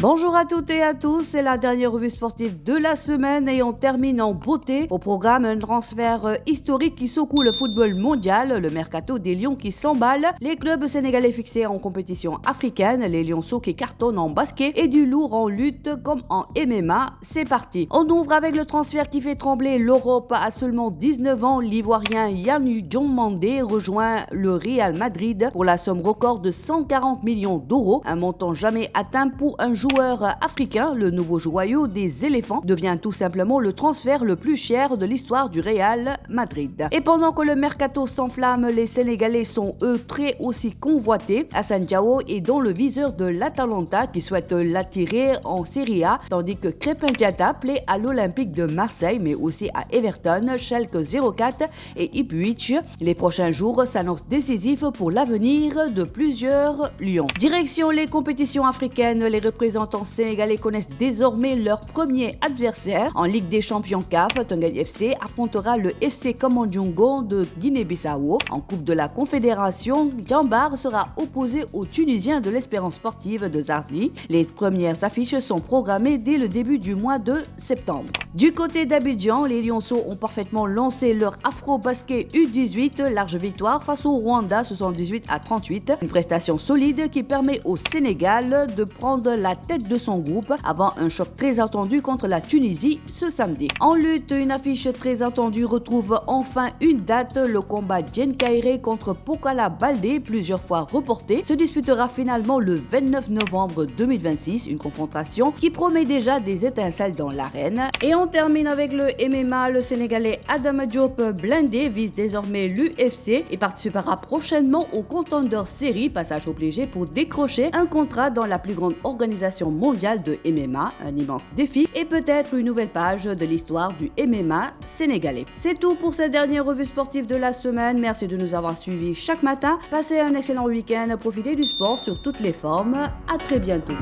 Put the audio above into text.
Bonjour à toutes et à tous, c'est la dernière revue sportive de la semaine et on termine en beauté. Au programme, un transfert historique qui secoue le football mondial, le mercato des Lions qui s'emballe, les clubs sénégalais fixés en compétition africaine, les Lionceaux qui cartonnent en basket et du lourd en lutte comme en MMA. C'est parti. On ouvre avec le transfert qui fait trembler l'Europe. À seulement 19 ans, l'Ivoirien Yanu Diomandé rejoint le Real Madrid pour la somme record de 140 millions d'euros, un montant jamais atteint pour un joueur africain. Le nouveau joyau des éléphants devient tout simplement le transfert le plus cher de l'histoire du Real Madrid. Et pendant que le mercato s'enflamme, les Sénégalais sont eux très aussi convoités. Assane Diao est dans le viseur de l'Atalanta qui souhaite l'attirer en Serie A, tandis que Krépin Diatta plaît à l'Olympique de Marseille, mais aussi à Everton, Schalke 04 et Ipswich. Les prochains jours s'annoncent décisifs pour l'avenir de plusieurs lions. Direction les compétitions africaines, les représentants sénégalais connaissent désormais leur premier adversaire. En Ligue des Champions CAF, Teungueth FC affrontera le FC Kamandjongo de Guinée-Bissau. En Coupe de la Confédération, Djambar sera opposé aux Tunisiens de l'Espérance sportive de Zarzli. Les premières affiches sont programmées dès le début du mois de septembre. Du côté d'Abidjan, les Lionceaux ont parfaitement lancé leur Afro-Basket U18, large victoire face au Rwanda 78-38. Une prestation solide qui permet au Sénégal de prendre la tête de son groupe avant un choc très attendu contre la Tunisie ce samedi. En lutte, une affiche très attendue retrouve enfin une date. Le combat Diène Kairé contre Pokala Baldé, plusieurs fois reporté, se disputera finalement le 29 novembre 2026, une confrontation qui promet déjà des étincelles dans l'arène. Et on termine avec le MMA. Le Sénégalais Adama Diop blindé vise désormais l'UFC et participera prochainement au Contender Series, passage obligé pour décrocher un contrat dans la plus grande organisation mondiale de MMA, un immense défi et peut-être une nouvelle page de l'histoire du MMA sénégalais. C'est tout pour cette dernière revue sportive de la semaine. Merci de nous avoir suivis chaque matin. Passez un excellent week-end, profitez du sport sur toutes les formes. À très bientôt.